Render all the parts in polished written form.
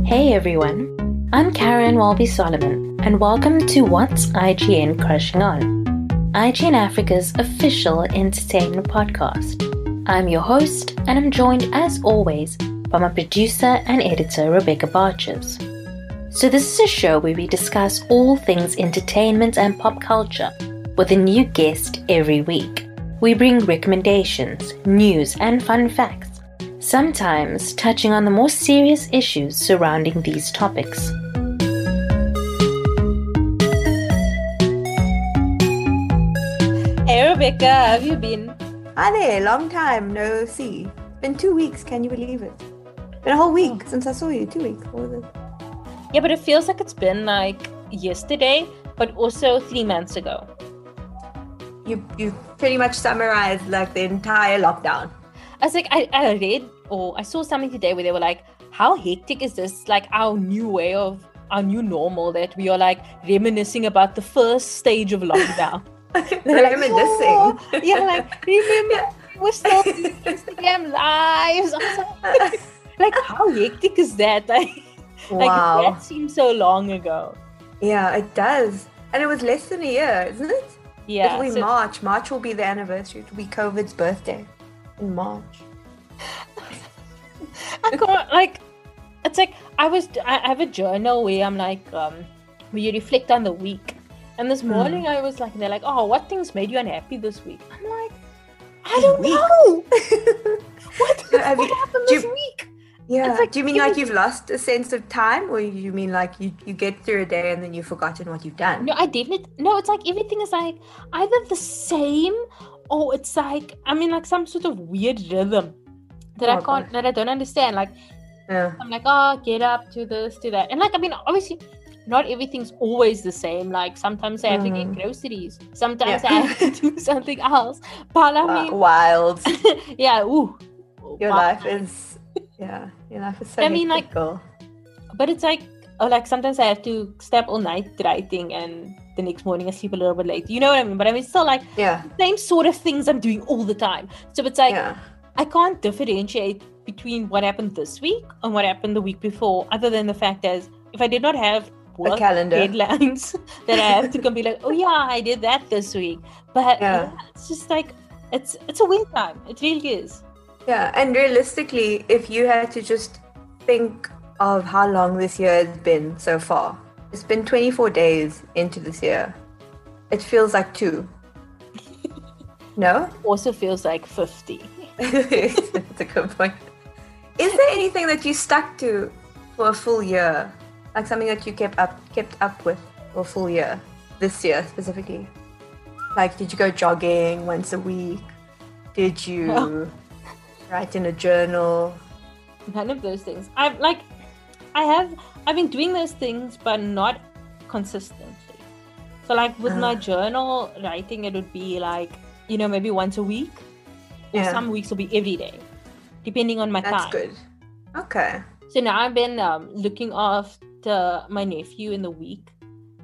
Hey everyone, I'm Caryn Solomon, and welcome to What's IGN Crushing On, IGN Africa's official entertainment podcast. I'm your host, and I'm joined as always by my producer and editor Rebecca Barches. So this is a show where we discuss all things entertainment and pop culture with a new guest every week. We bring recommendations, news, and fun facts, sometimes touching on the more serious issues surrounding these topics. Hey Rebecca, how have you been? Hi there, long time no see. Been 2 weeks, can you believe it? Been a whole week since I saw you, 2 weeks. What was it? Yeah, but it feels like it's been like yesterday, but also 3 months ago. You pretty much summarized like the entire lockdown. I was like, I read or I saw something today where they were like, how hectic is this? Like our new normal that we are like reminiscing about the first stage of lockdown. Reminiscing. Like, yeah, like remember we're still doing Instagram lives. Like how hectic is that? Like Wow. that seems so long ago. Yeah, it does. And it was less than a year, isn't it? Yeah. It'll be March. March will be the anniversary. It'll be COVID's birthday in March. I can't, like, it's like I have a journal where I'm like, where you reflect on the week. And this morning I was like, they're like, oh, what things made you unhappy this week? I'm like, I don't know. What happened this week? Yeah. Like, do you mean like you've lost a sense of time, or you mean like you get through a day and then you've forgotten what you've done? No, it's like everything is like either the same or it's like, I mean, like some sort of weird rhythm that I don't understand. Like, I'm like, oh, get up, do this, do that. And like, I mean, obviously not everything's always the same. Like sometimes I have to get groceries. Sometimes I have to do something else. But I mean, wild. Yeah. Ooh. Your life is so I mean, hectical. Like, but it's like, oh, like sometimes I have to stay up all night writing and the next morning I sleep a little bit late. You know what I mean? But I mean, it's still like the same sort of things I'm doing all the time. So it's like, I can't differentiate between what happened this week and what happened the week before, other than the fact that if I did not have work deadlines that I have to be like, oh yeah, I did that this week. But it's just like, it's a weird time. It really is. Yeah, and realistically, if you had to just think of how long this year has been so far, it's been 24 days into this year. It feels like 2. No? Also feels like 50. That's a good point. Is there anything that you stuck to for a full year? Like something that you kept up with for a full year? This year specifically? Like, did you go jogging once a week? Did you write in a journal? None of those things. I've been doing those things, but not consistently. So like with my journal writing, it would be like, you know, maybe once a week. Or some weeks will be every day, depending on my time. That's good. Okay. So now I've been looking after my nephew in the week.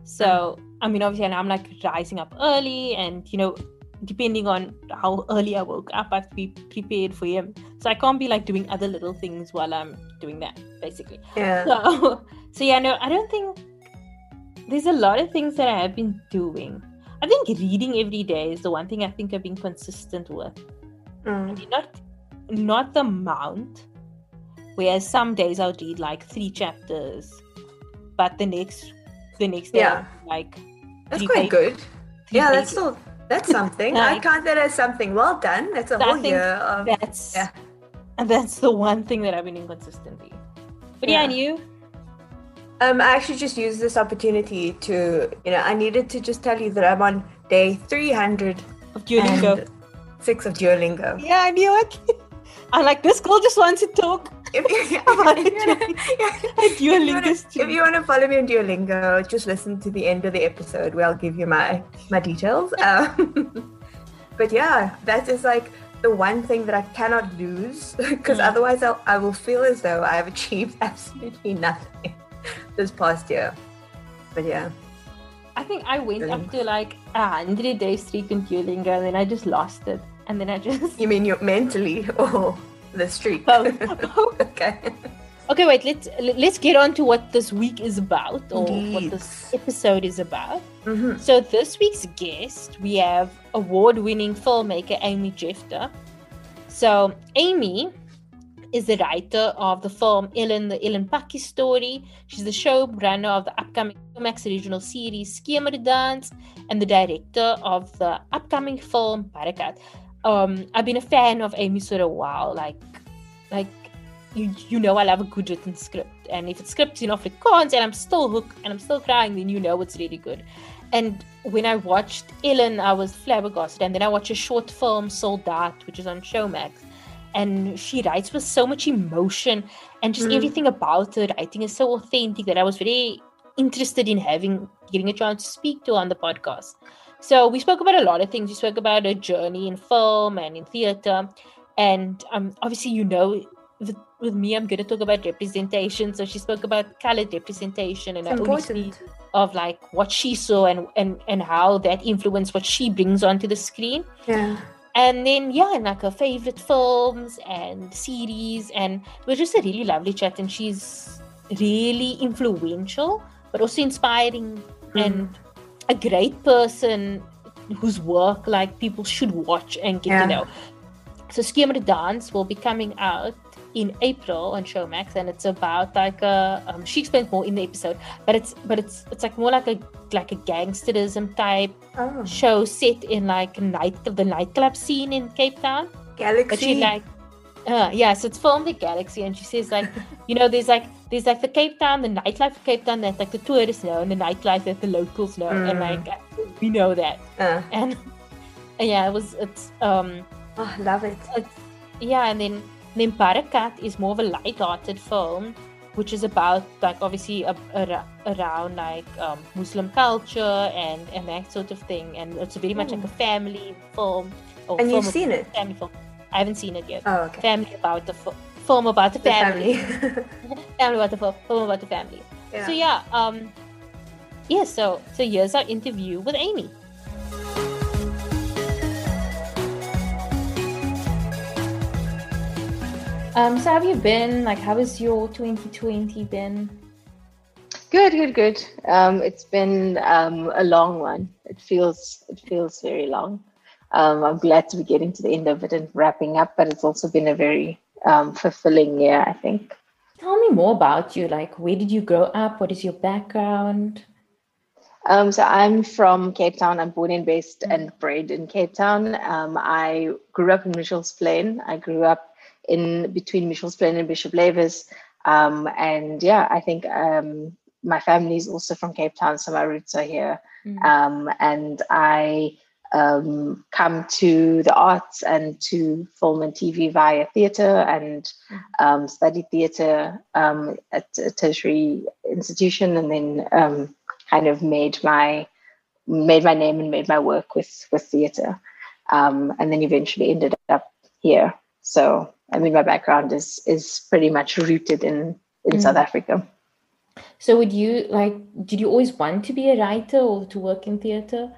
So, I mean, obviously now I'm like rising up early and, you know, depending on how early I woke up, I have to be prepared for him. So I can't be like doing other little things while I'm doing that, basically. Yeah. So yeah, no, I don't think there's a lot of things that I have been doing. I think reading every day is the one thing I think I've been consistent with. Not the amount, whereas some days I'll read like 3 chapters, but the next day like that's quite good. Yeah, pages. That's something. I count that as something. Well done. That's a whole year of and that's the one thing that I've been inconsistently. But and you? I actually just used this opportunity to, I needed to just tell you that I'm on day 300 of Duolingo. 6 of Duolingo. Yeah, I knew it. I'm like, this girl just wants to talk about Duolingo. If you want to follow me on Duolingo, just listen to the end of the episode where I'll give you my details. But yeah, that is like the one thing that I cannot lose, because otherwise I will feel as though I have achieved absolutely nothing this past year. But yeah. I think I went up to like 100 days streak in Duolingo and then I just lost it. And then I just... You mean you're mentally or the streak? Both. Okay. Okay, wait. Let's get on to what this week is about, or Indeed. what this episode is about. Mm-hmm. So this week's guest, we have award-winning filmmaker Amy Jephta. So Amy is the writer of the film the Ellen Pakkies Story. She's the showrunner of the upcoming Showmax original series Skemerdans, and the director of the upcoming film Barakat. I've been a fan of Amy for a while. Like you know, I love a good written script, and if it's scripted in Afrikaans and I'm still hooked and I'm still crying, then you know it's really good. And when I watched Ellen, I was flabbergasted. And then I watched a short film, Sold Out, which is on Showmax. And she writes with so much emotion, and just everything about her writing is so authentic that I was very interested in getting a chance to speak to her on the podcast. So we spoke about a lot of things. We spoke about her journey in film and in theater. And obviously, you know, with me, I'm going to talk about representation. So she spoke about colored representation, and obviously of like what she saw and how that influenced what she brings onto the screen. Yeah. And then, and like her favorite films and series. And it was just a really lovely chat. And she's really influential, but also inspiring and a great person whose work like people should watch and get to know. So Skemerdans will be coming out in April on Showmax, and it's about like she explains more in the episode, but it's like more like a gangsterism type show set in like the nightclub scene in Cape Town. Galaxy. But she like so it's filmed at Galaxy, and she says like, you know, there's like the Cape Town, the nightlife of Cape Town that like the tourists know, and the nightlife that the locals know, and like we know that. And love it. And then Barakat is more of a light-hearted film, which is about like obviously around like Muslim culture and that sort of thing, and it's very much like a family film. And you've seen it? Family film. I haven't seen it yet. Oh, okay. Family about the film about the family. Family about the film about the family. Yeah. So here's our interview with Amy. So have you been, like, how has your 2020 been? Good. It's been a long one. It feels very long. I'm glad to be getting to the end of it and wrapping up, but it's also been a very fulfilling year, I think. Tell me more about you. Like, where did you grow up? What is your background? So I'm from Cape Town. I'm born and based and bred in Cape Town. I grew up in Mitchell's Plain. I grew up in between Mitchell's Plain and Bishop Lavis. I think my family is also from Cape Town, so my roots are here. And I come to the arts and to film and TV via theatre, and studied theatre at a tertiary institution, and then kind of made my name and made my work with theatre, and then eventually ended up here. So, I mean, my background is pretty much rooted in South Africa. So did you always want to be a writer or to work in theatre?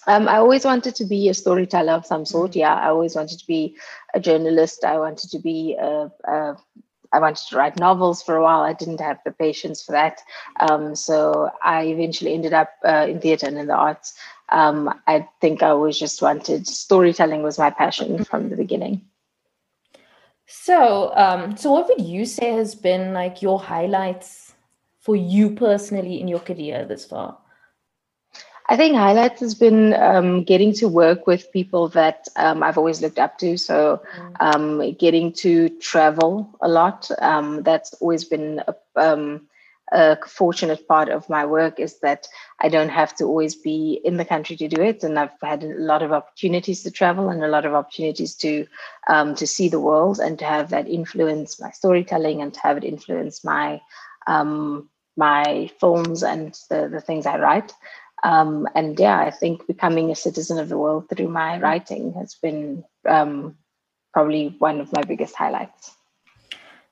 I always wanted to be a storyteller of some sort. Yeah, I always wanted to be a journalist. I wanted to be I wanted to write novels for a while. I didn't have the patience for that. So I eventually ended up in theatre and in the arts. I think I always just wanted storytelling was my passion from the beginning. So what would you say has been like your highlights for you personally in your career this far? I think highlights has been getting to work with people that I've always looked up to. So getting to travel a lot. That's always been a fortunate part of my work, is that I don't have to always be in the country to do it. And I've had a lot of opportunities to travel and a lot of opportunities to see the world, and to have that influence my storytelling, and to have it influence my films and the things I write. I think becoming a citizen of the world through my writing has been probably one of my biggest highlights.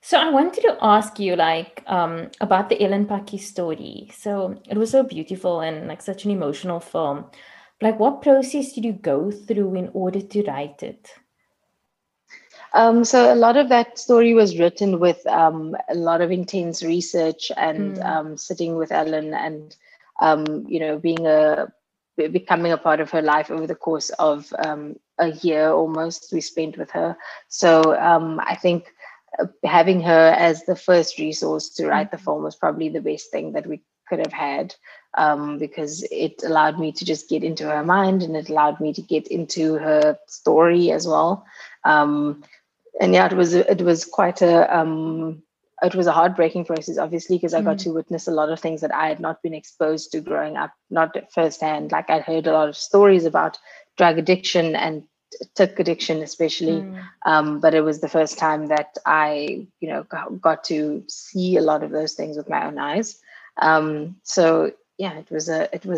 So I wanted to ask you about the Ellen Pakkies Story. So it was so beautiful and like such an emotional film. Like, what process did you go through in order to write it? So a lot of that story was written with a lot of intense research and sitting with Ellen and, becoming a part of her life over the course of a year almost we spent with her. So I think having her as the first resource to write the film was probably the best thing that we could have had, because it allowed me to just get into her mind and it allowed me to get into her story as well. And yeah, it was quite it was a heartbreaking process, obviously, because I got to witness a lot of things that I had not been exposed to growing up, not firsthand. Like I'd heard a lot of stories about drug addiction and took addiction, especially, but it was the first time that I, got to see a lot of those things with my own eyes. So yeah, it was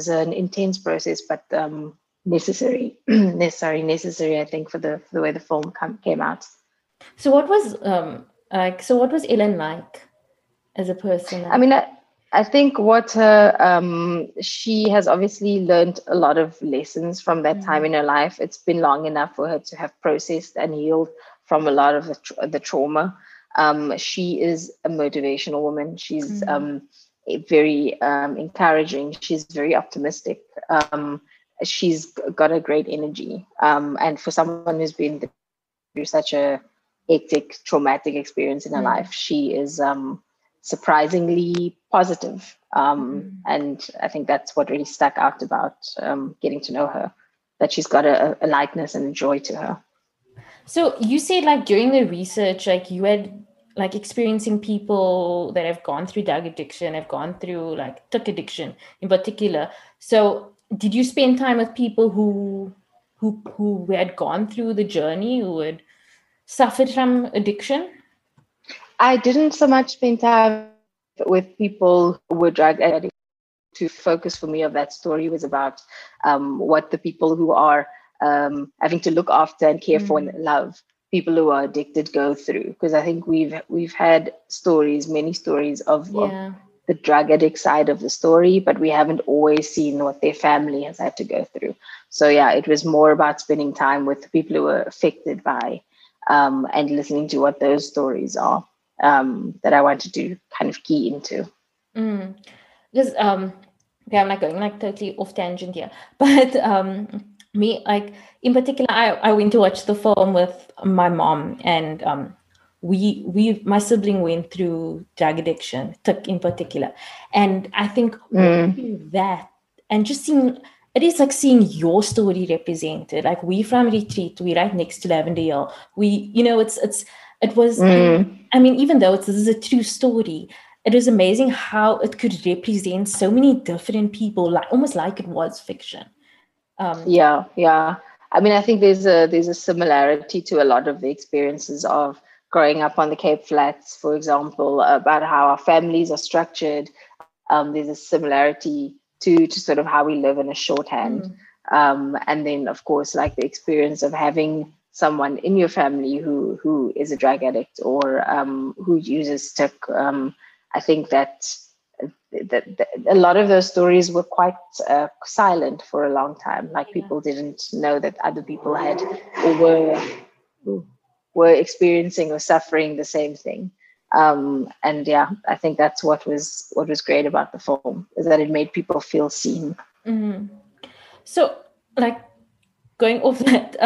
an intense process, but necessary. necessary, I think, for the way the film came out. So what was what was Ellen like as a person? I mean, I think what she has obviously learned a lot of lessons from that time in her life. It's been long enough for her to have processed and healed from a lot of the trauma. She is a motivational woman. She's very encouraging. She's very optimistic. She's got a great energy. And for someone who's been through such a hectic, traumatic experience in her life, she is surprisingly positive. And I think that's what really stuck out about getting to know her, that she's got a lightness and a joy to her. So you said, like, during the research, like, you had like experiencing people that have gone through drug addiction, have gone through like took addiction in particular. So did you spend time with people who had gone through the journey, who had suffered from addiction? I didn't so much spend time with people who were drug addicts. To focus for me of that story was about what the people who are having to look after and care for and love people who are addicted go through. Because I think we've had many stories of the drug addict side of the story, but we haven't always seen what their family has had to go through. So yeah, it was more about spending time with the people who were affected by and listening to what those stories are that I wanted to kind of key into. Because okay, I'm like going like totally off tangent here, but me, like, in particular, I went to watch the film with my mom, and my sibling went through drug addiction, took in particular, and I think that and just seeing it is like seeing your story represented. Like, we from Retreat, we right next to Lavender Hill. It was. I mean, even though this is a true story, it was amazing how it could represent so many different people, like almost like it was fiction. Yeah. I mean, I think there's a similarity to a lot of the experiences of growing up on the Cape Flats, for example, about how our families are structured. There's a similarity to sort of how we live in a shorthand. And then, of course, like the experience of having someone in your family who is a drug addict or who uses TIC. I think that a lot of those stories were quite silent for a long time. Like, people didn't know that other people had or were experiencing or suffering the same thing. And yeah, I think that's what was great about the film, is that it made people feel seen. So, like, going off that,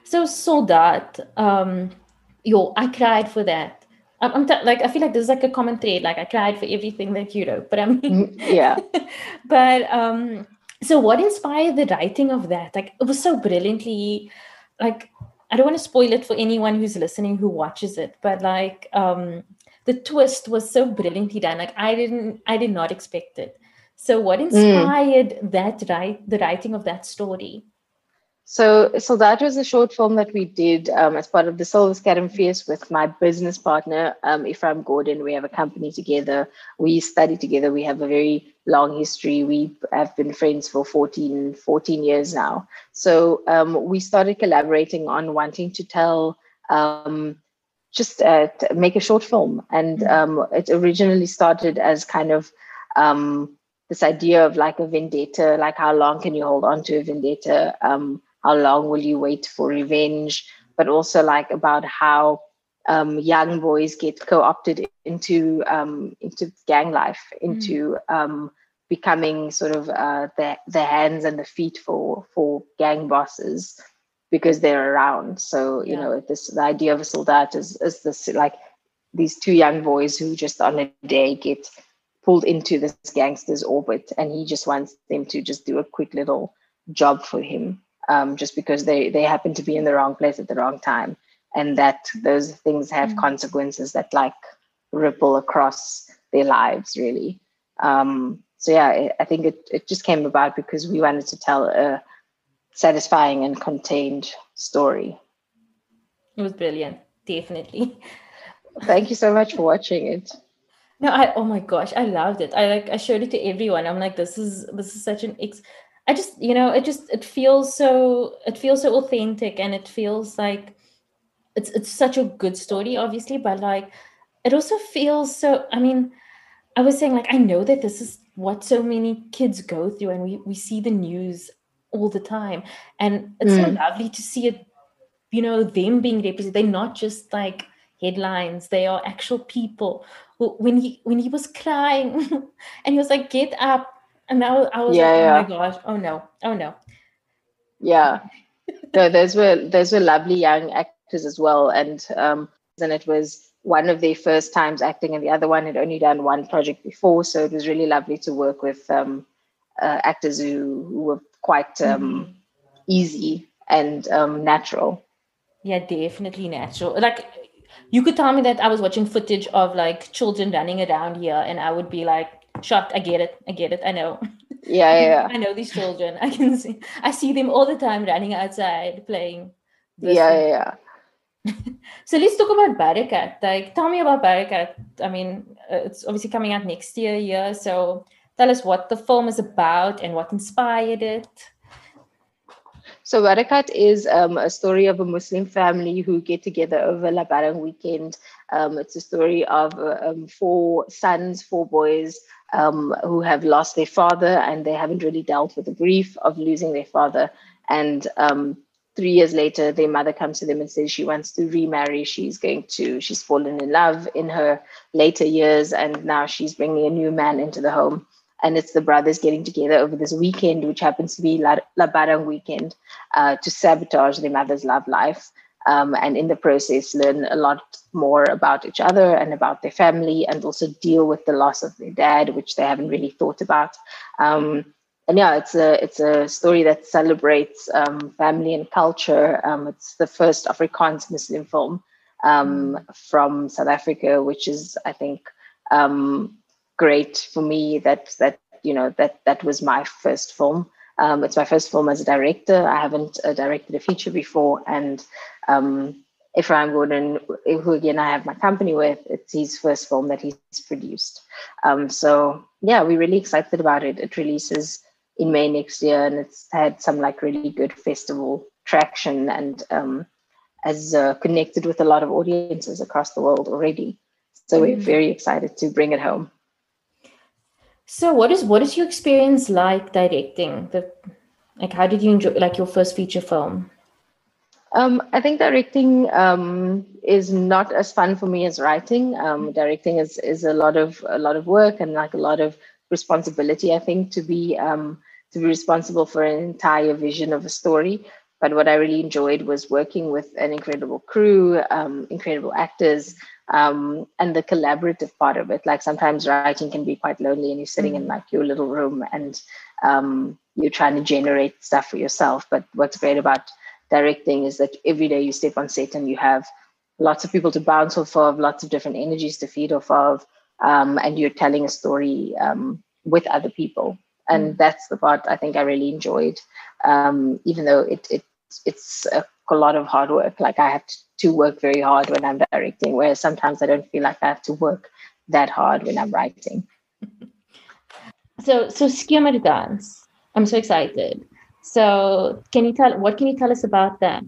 so Soldat, I cried for that. I feel like there's like a common thread. Like, I cried for everything that you wrote, but I mean, yeah. But so what inspired the writing of that? Like, it was so brilliantly, like, I don't want to spoil it for anyone who's listening who watches it, but like, the twist was so brilliantly done. Like, I did not expect it. So what inspired the writing of that story? So that was a short film that we did as part of the Silver Scadam Fest with my business partner, Ephraim Gordon. We have a company together. We study together. We have a very long history. We have been friends for 14 years now. So we started collaborating on wanting to tell, to make a short film. And it originally started as kind of this idea of like a vendetta, like how long can you hold on to a vendetta? How long will you wait for revenge? but also like about how young boys get co-opted into gang life, into becoming sort of the hands and the feet for gang bosses because they're around. So the idea of a soldat is this, like, these two young boys who just on a day get pulled into this gangster's orbit, and he just wants them to just do a quick little job for him, just because they happen to be in the wrong place at the wrong time, and that those things have consequences that like ripple across their lives, really. So yeah, I think it just came about because we wanted to tell a satisfying and contained story. It was brilliant, definitely. Thank you so much for watching it. No, oh my gosh, I loved it. I showed it to everyone. I'm like, this is such an I just, it feels so authentic, and it feels like it's such a good story, obviously, but like it also feels so, I mean, I was saying, like, I know that this is what so many kids go through, and we see the news all the time, and it's so lovely to see it, them being represented. They're not just like headlines, they are actual people. When he was crying and he was like, get up, and I was like, oh my gosh, oh no. Yeah. No, those were lovely young actors as well, and it was one of their first times acting, and the other one had only done one project before, so it was really lovely to work with actors who were quite easy and natural. Yeah, definitely natural. Like, you could tell me that I was watching footage of like children running around here, and I would be like, shocked. I get it, I know. Yeah. I know these children. I see them all the time running outside playing this. Yeah. So let's talk about Barakat. Like, tell me about Barakat. I mean, it's obviously coming out next year. So tell us what the film is about and what inspired it. So Barakat is a story of a Muslim family who get together over Lebaran weekend. It's a story of 4 sons, 4 boys who have lost their father, and they haven't really dealt with the grief of losing their father. And 3 years later, their mother comes to them and says she wants to remarry. She's fallen in love in her later years, and now she's bringing a new man into the home. And it's the brothers getting together over this weekend, which happens to be Lebaran weekend, to sabotage their mother's love life. And in the process, learn a lot more about each other and about their family, and also deal with the loss of their dad, which they haven't really thought about. And yeah, it's a story that celebrates family and culture. It's the first Afrikaans Muslim film from South Africa, which is, I think, great for me. That was my first film. It's my first film as a director. I haven't directed a feature before, and Ephraim Gordon, who again I have my company with, it's his first film that he's produced. So yeah, we're really excited about it. It releases in May next year, and it's had some like really good festival traction, and has connected with a lot of audiences across the world already. So we're very excited to bring it home. So what is your experience like directing? How did you enjoy like your first feature film? I think directing is not as fun for me as writing. Directing is a lot of work and like a lot of responsibility, I think, to be responsible for an entire vision of a story. But what I really enjoyed was working with an incredible crew, incredible actors, and the collaborative part of it. Like sometimes writing can be quite lonely, and you're sitting in like your little room, and you're trying to generate stuff for yourself. But what's great about directing is that every day you step on set and you have lots of people to bounce off of, lots of different energies to feed off of, and you're telling a story with other people. And that's the part I think I really enjoyed, even though it's a lot of hard work. Like I have to work very hard when I'm directing, whereas sometimes I don't feel like I have to work that hard when I'm writing. So Skemerdans, I'm so excited. So what can you tell us about that?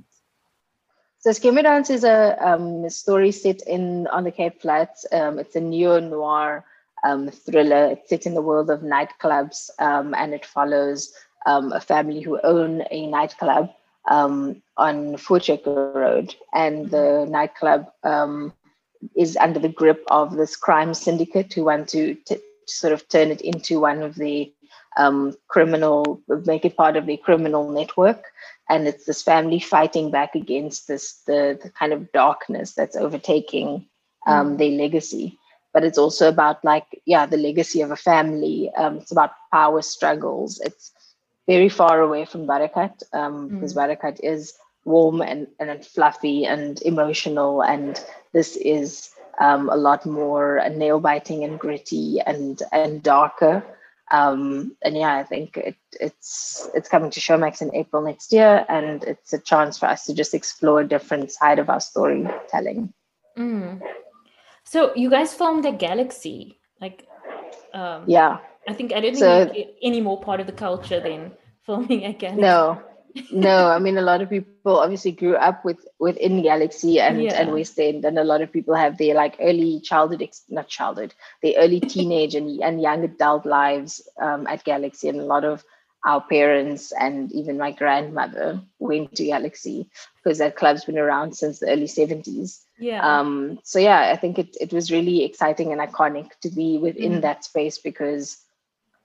So Skemerdans is a story set on the Cape Flats. It's a neo-noir thriller. It's set in the world of nightclubs, and it follows a family who own a nightclub. on Voortrekker Road, and the nightclub is under the grip of this crime syndicate who want to sort of turn it into one of the make it part of the criminal network. And it's this family fighting back against the kind of darkness that's overtaking their legacy. But it's also about the legacy of a family. It's about power struggles. It's very far away from Barakat, because Barakat is warm and fluffy and emotional, and this is a lot more nail-biting and gritty and darker. I think it's coming to Showmax in April next year, and it's a chance for us to just explore a different side of our storytelling. So you guys filmed at Galaxy, yeah. I think I don't think you're any more part of the culture than filming at Galaxy. No. I mean, a lot of people obviously grew up within Galaxy and West End, and a lot of people have their early their early teenage and young adult lives at Galaxy, and a lot of our parents and even my grandmother went to Galaxy because that club's been around since the early 70s. I think it was really exciting and iconic to be within that space, because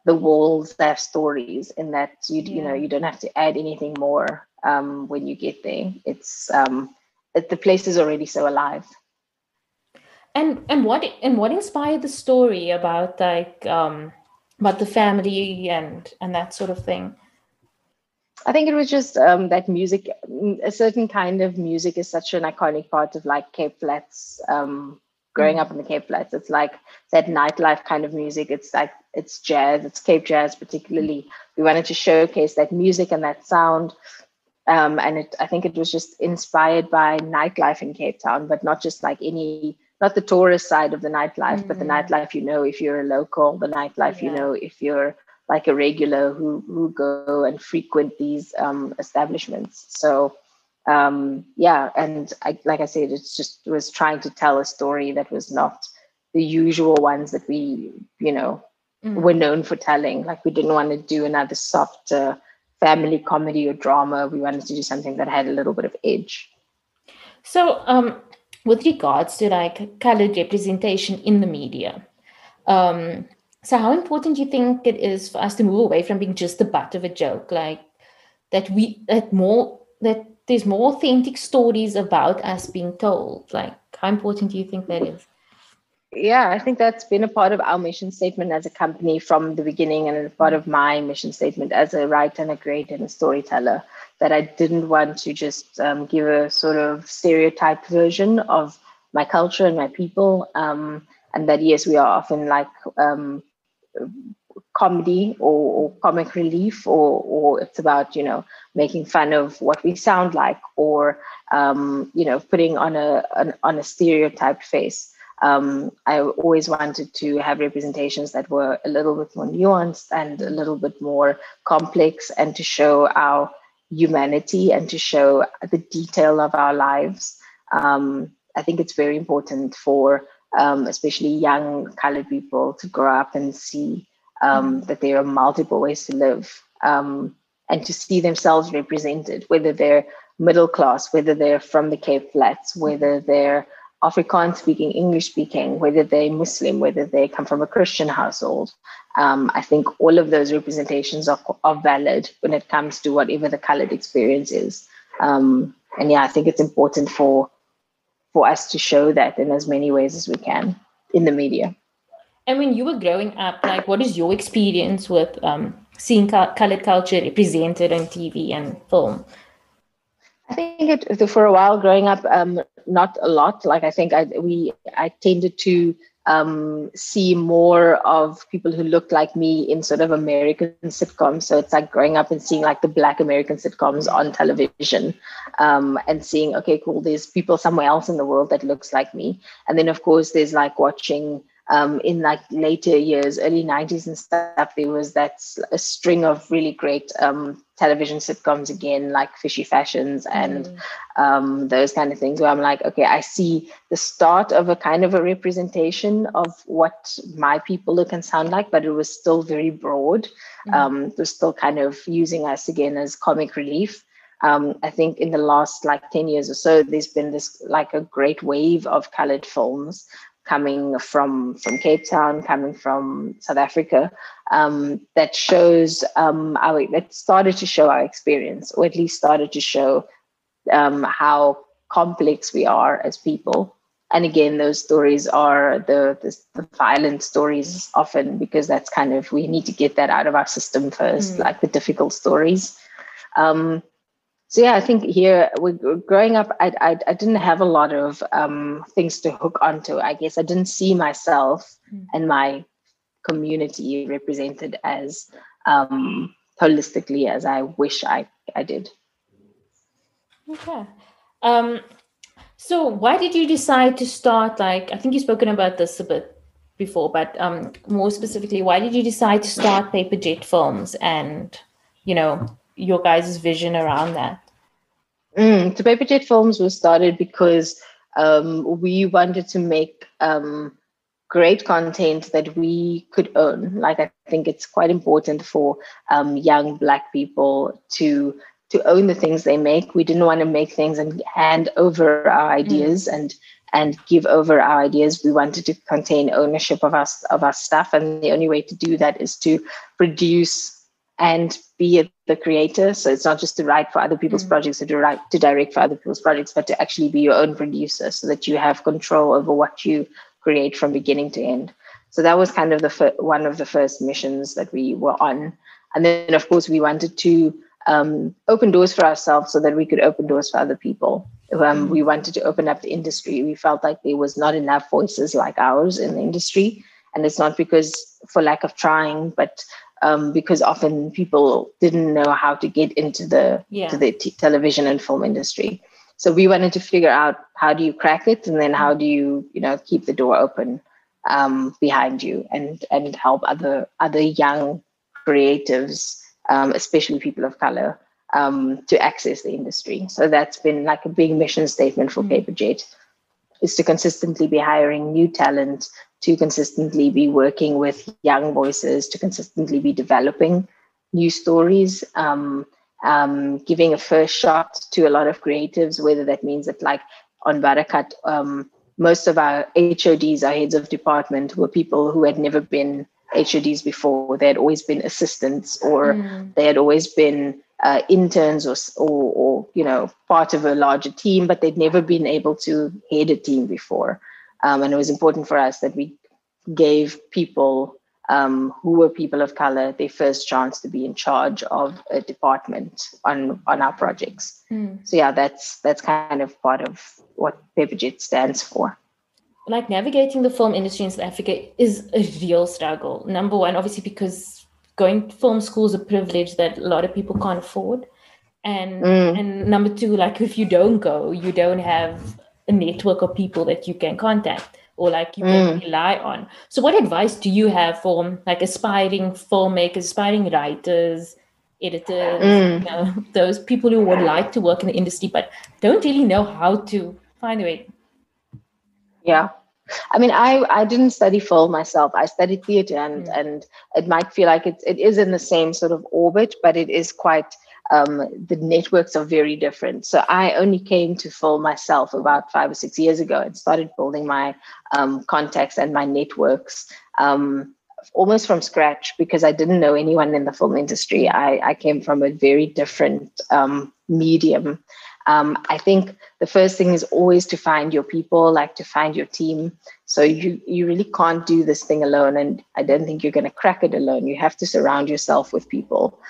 the walls have stories in that you don't have to add anything more when you get there. It's the place is already so alive. And what inspired the story about the family and that sort of thing? I think it was just that music, a certain kind of music is such an iconic part of Cape Flats. Growing up in the Cape Flats, it's that nightlife kind of music. It's jazz, it's Cape jazz particularly. We wanted to showcase that music and that sound. I think it was just inspired by nightlife in Cape Town, but not just not the tourist side of the nightlife, but the nightlife, if you're a local, the nightlife, if you're a regular who go and frequent these establishments. So and like I said, it was trying to tell a story that was not the usual ones that we were known for telling. We didn't want to do another soft family comedy or drama. We wanted to do something that had a little bit of edge. So with regards to colored representation in the media, so how important do you think it is for us to move away from being just the butt of a joke, that there's more authentic stories about us being told? How important do you think that is? Yeah, I think that's been a part of our mission statement as a company from the beginning, and a part of my mission statement as a writer and a creator and a storyteller, that I didn't want to just give a sort of stereotyped version of my culture and my people. And that, yes, we are often comedy or comic relief, or it's about making fun of what we sound like, or putting on a stereotyped face. I always wanted to have representations that were a little bit more nuanced and a little bit more complex, and to show our humanity and to show the detail of our lives. I think it's very important for especially young colored people to grow up and see that there are multiple ways to live, and to see themselves represented, whether they're middle class, whether they're from the Cape Flats, whether they're Afrikaans speaking, English speaking, whether they're Muslim, whether they come from a Christian household. I think all of those representations are valid when it comes to whatever the colored experience is. I think it's important for us to show that in as many ways as we can in the media. And when you were growing up, what is your experience with seeing colored culture represented in TV and film? I think for a while growing up, not a lot. I think I tended to see more of people who looked like me in sort of American sitcoms. So it's growing up and seeing the Black American sitcoms on television, and seeing, okay, cool, there's people somewhere else in the world that looks like me. And then of course there's watching in later years, early 90s and stuff, there was a string of really great television sitcoms again, like Fishy Fashions and those kind of things, where I'm okay, I see the start of a kind of a representation of what my people look and sound like, but it was still very broad. It was still kind of using us again as comic relief. I think in the last like 10 years or so, there's been this like a great wave of colored films coming from Cape Town, coming from South Africa, that shows that started to show our experience, or at least started to show how complex we are as people. And again, those stories are the violent stories often, because that's kind of, we need to get that out of our system first, like the difficult stories. So yeah, I think here, growing up, I didn't have a lot of things to hook onto. I guess I didn't see myself and my community represented as holistically as I wish I did. Okay. So why did you decide to start, like, I think you've spoken about this a bit before, but more specifically, why did you decide to start Paperjet Films and, your guys' vision around that? So Paperjet Films was started because we wanted to make great content that we could own. Like, I think it's quite important for young Black people to own the things they make. We didn't want to make things and hand over our ideas and give over our ideas. We wanted to contain ownership of our stuff, and the only way to do that is to produce and be the creator. So it's not just to write for other people's projects or to direct for other people's projects, but to actually be your own producer, so that you have control over what you create from beginning to end. So that was kind of one of the first missions that we were on. And then, of course, we wanted to open doors for ourselves so that we could open doors for other people. We wanted to open up the industry. We felt like there was not enough voices like ours in the industry. And it's not because for lack of trying, but because often people didn't know how to get into the television and film industry. So we wanted to figure out, how do you crack it, and then how do you keep the door open behind you and help other young creatives, especially people of color, to access the industry. So that's been like a big mission statement for Paperjet, is to consistently be hiring new talent, to consistently be working with young voices, to consistently be developing new stories, giving a first shot to a lot of creatives, whether that means that, like on Barakat, most of our HODs, our heads of department, were people who had never been HODs before. They had always been assistants, or they had always been interns, or part of a larger team, but they'd never been able to head a team before. And it was important for us that we gave people who were people of color their first chance to be in charge of a department on our projects. So yeah, that's kind of part of what Paperjet stands for. Like, navigating the film industry in South Africa is a real struggle. Number one, obviously, because going to film school is a privilege that a lot of people can't afford. And number two, like, if you don't go, you don't have a network of people that you can contact or like you can rely on. So what advice do you have for like aspiring filmmakers, aspiring writers, editors, those people who would like to work in the industry but don't really know how to find a way? Yeah. I mean, I didn't study film myself. I studied theater, and it might feel like it is in the same sort of orbit, but it is quite, the networks are very different. So I only came to film myself about 5 or 6 years ago and started building my contacts and my networks almost from scratch, because I didn't know anyone in the film industry. I came from a very different medium. I think the first thing is always to find your people, like to find your team. So you really can't do this thing alone. And I don't think you're going to crack it alone. You have to surround yourself with people.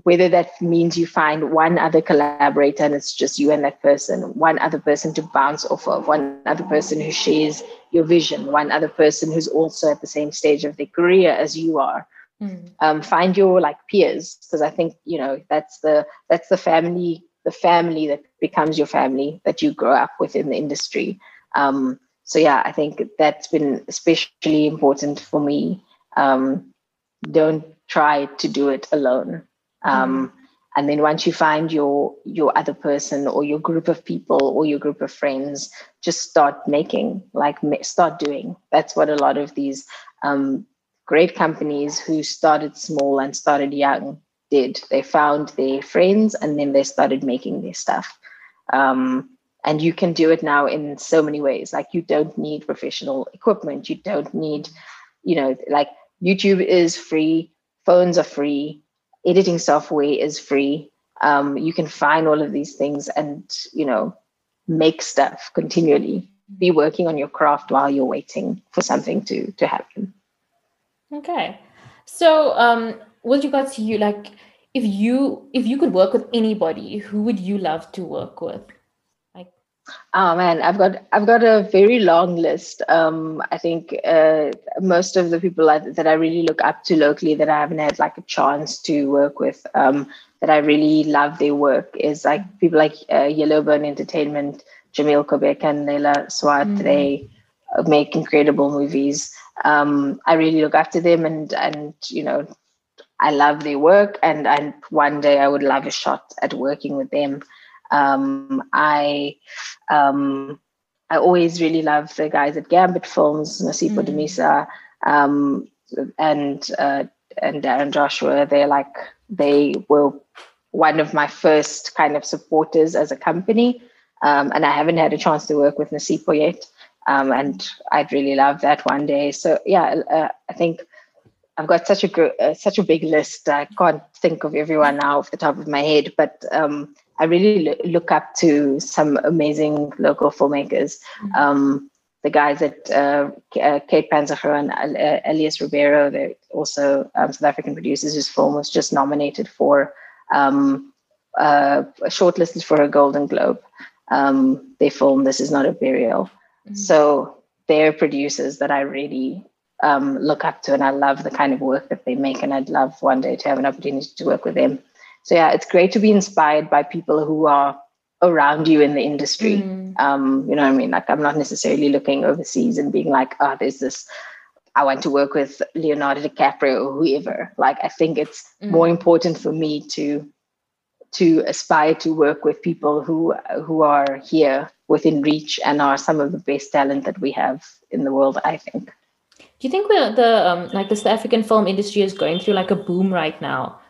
Whether that means you find one other collaborator and it's just you and that person, one other person to bounce off of, one other person who shares your vision, one other person who's also at the same stage of their career as you are. Find your like peers, because I think, that's the family that becomes your family that you grow up with in the industry. So yeah, I think that's been especially important for me. Don't try to do it alone. And then once you find your other person or your group of people or your group of friends, just start making, start doing. That's what a lot of these great companies who started small and started young did. They found their friends and then they started making their stuff. And you can do it now in so many ways. Like, you don't need professional equipment. You don't need, like, YouTube is free, phones are free, editing software is free. You can find all of these things and, make stuff continually. Be working on your craft while you're waiting for something to happen. Okay. So with regards to you, like, if you could work with anybody, who would you love to work with? Like, oh man, I've got a very long list. I think most of the people that I really look up to locally that I haven't had like a chance to work with, that I really love their work, is like people like Yellowbone Entertainment, Jamil Kobek and Leila Swat. They make incredible movies. I really look up to them, and I love their work, and one day I would love a shot at working with them. I always really love the guys at Gambit Films, Nasipo Demisa, and Darren Joshua. They were one of my first kind of supporters as a company, and I haven't had a chance to work with Nasipo yet, and I'd really love that one day. So yeah, I think I've got such a big list. I can't think of everyone now off the top of my head, but I really look up to some amazing local filmmakers. The guys at Kate Panzerger and Elias Ribeiro, they're also South African producers whose film was just nominated for shortlisted for a Golden Globe. They filmed This Is Not a Burial. So they're producers that I really look up to, and I love the kind of work that they make, and I'd love one day to have an opportunity to work with them. So yeah, it's great to be inspired by people who are around you in the industry. You know what I mean? Like, I'm not necessarily looking overseas and being like, oh, there's this, I want to work with Leonardo DiCaprio or whoever. Like, I think it's more important for me to aspire to work with people who are here within reach and are some of the best talent that we have in the world, I think. Do you think the South African film industry is going through like a boom right now?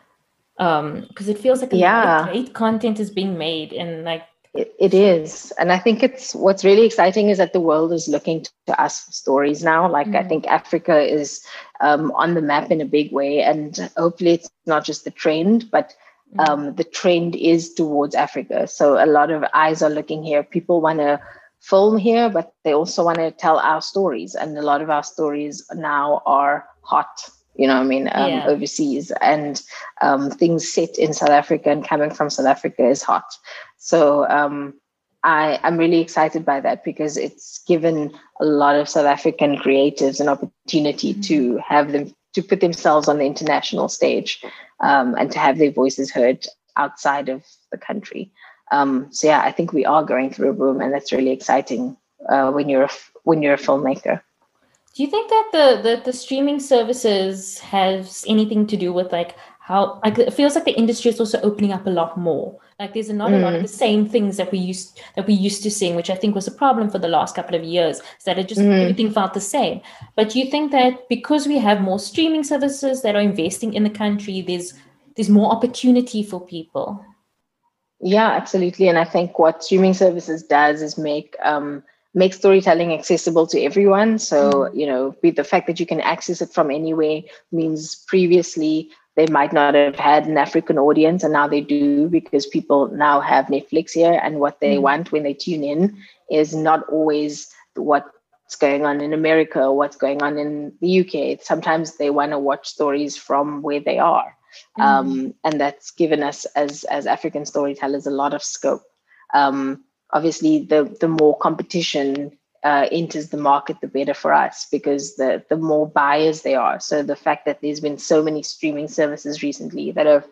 Because it feels like a lot of great content is being made, and like it is. And I think what's really exciting is that the world is looking to us for stories now. Like, I think Africa is on the map in a big way, and hopefully it's not just the trend, but the trend is towards Africa. So a lot of eyes are looking here. People want to film here, but they also want to tell our stories, and a lot of our stories now are hot, overseas, and things set in South Africa and coming from South Africa is hot. So I'm really excited by that, because it's given a lot of South African creatives an opportunity to have them to put themselves on the international stage, and to have their voices heard outside of the country. So yeah, I think we are going through a boom, and that's really exciting when you're a filmmaker. Do you think that the streaming services has anything to do with like how, like, it feels like the industry is also opening up a lot more? Like, there's not a lot of the same things that we used to seeing, which I think was a problem for the last couple of years, is that it just everything felt the same. But do you think that because we have more streaming services that are investing in the country, there's more opportunity for people? Yeah, absolutely. And I think what streaming services does is make storytelling accessible to everyone. So, with the fact that you can access it from anywhere means previously they might not have had an African audience, and now they do, because people now have Netflix here, and what they want when they tune in is not always what's going on in America or what's going on in the UK. Sometimes they want to watch stories from where they are. And that's given us as African storytellers a lot of scope. Obviously, the more competition enters the market, the better for us, because the more buyers there are. So the fact that there's been so many streaming services recently that have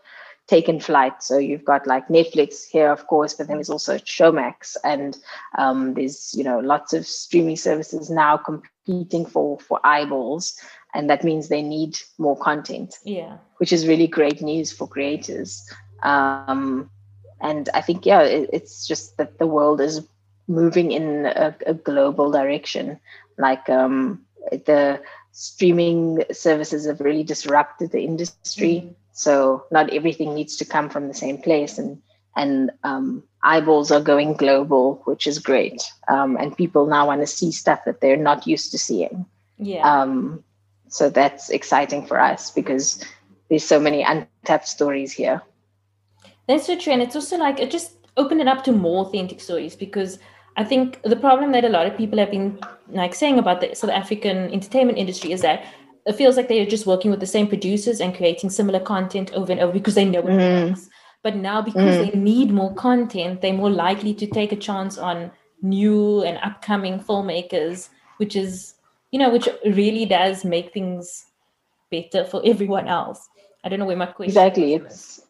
taken flight. So you've got like Netflix here, of course, but then there's also Showmax, and there's lots of streaming services now competing for eyeballs, and that means they need more content. Yeah, which is really great news for creators. And I think, it's just that the world is moving in a global direction. Like, the streaming services have really disrupted the industry. So not everything needs to come from the same place, and eyeballs are going global, which is great. And people now want to see stuff that they're not used to seeing. So that's exciting for us because there's so many untapped stories here. That's so true. And it's also like, it just opened it up to more authentic stories, because I think the problem that a lot of people have been like saying about the South African entertainment industry is that it feels like they're just working with the same producers and creating similar content over and over because they know it works. But now, because they need more content, they're more likely to take a chance on new and upcoming filmmakers, which is, which really does make things better for everyone else. I don't know where my question exactly was.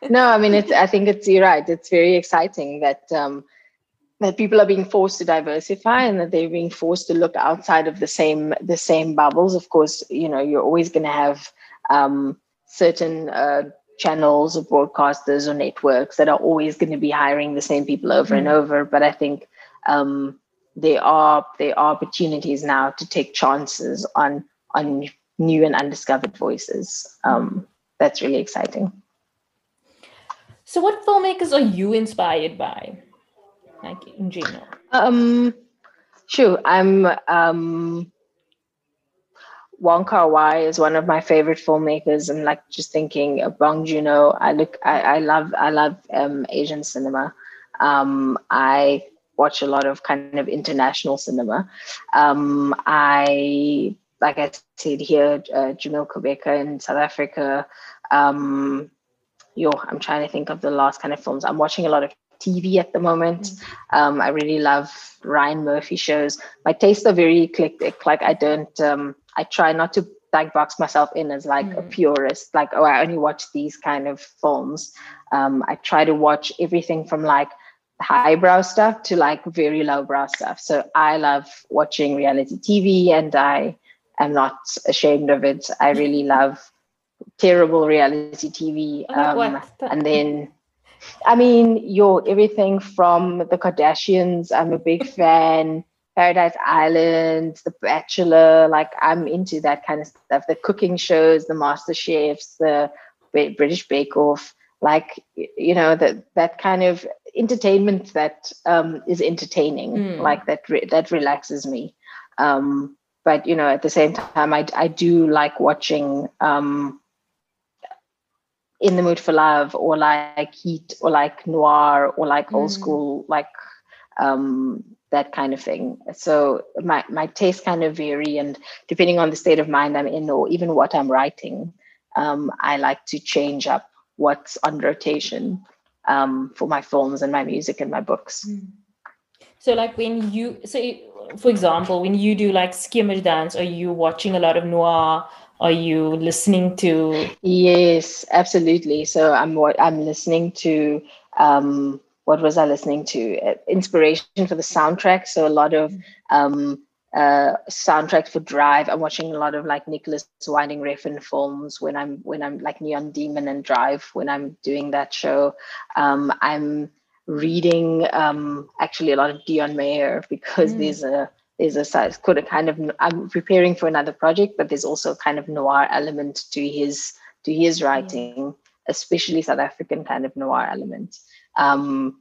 No, I mean, I think you're right. It's very exciting that that people are being forced to diversify and that they're being forced to look outside of the same bubbles. Of course, you're always going to have certain channels or broadcasters or networks that are always going to be hiring the same people over and over. But I think there are opportunities now to take chances on new and undiscovered voices. That's really exciting. So what filmmakers are you inspired by, like in general? Sure. I'm Wong Kar-wai is one of my favorite filmmakers. I'm like just thinking of Bong Joon-ho. I love Asian cinema. I watch a lot of kind of international cinema. Like I said here, Jamil Kobeka in South Africa. I'm trying to think of the last kind of films. I'm watching a lot of TV at the moment. I really love Ryan Murphy shows. My tastes are very eclectic. Like I try not to like box myself in as like a purist, like, oh, I only watch these kind of films. I try to watch everything from like highbrow stuff to like very lowbrow stuff. So I love watching reality TV, and I am not ashamed of it. I really love terrible reality TV. And then, I mean, everything from the Kardashians, I'm a big fan. Paradise Island, The Bachelor, like I'm into that kind of stuff. The cooking shows, the Master Chefs, the British Bake Off, like, that kind of entertainment that is entertaining, like that relaxes me. But, at the same time, I do like watching In the Mood for Love, or like Heat, or like Noir, or like old school, like that kind of thing. So my tastes kind of vary, and depending on the state of mind I'm in, or even what I'm writing, I like to change up what's on rotation for my films and my music and my books. So like for example, when you do like Skemerdans, are you watching a lot of noir? Are you listening to? Yes, absolutely. So I'm listening to what was I listening to? Inspiration for the soundtrack. So a lot of soundtrack for Drive. I'm watching a lot of like Nicholas Winding Refn films when I'm like Neon Demon and Drive, when I'm doing that show. I'm reading actually a lot of Dion Meyer, because there's a kind of, I'm preparing for another project, but there's also a kind of noir element to his writing, especially South African kind of noir element. I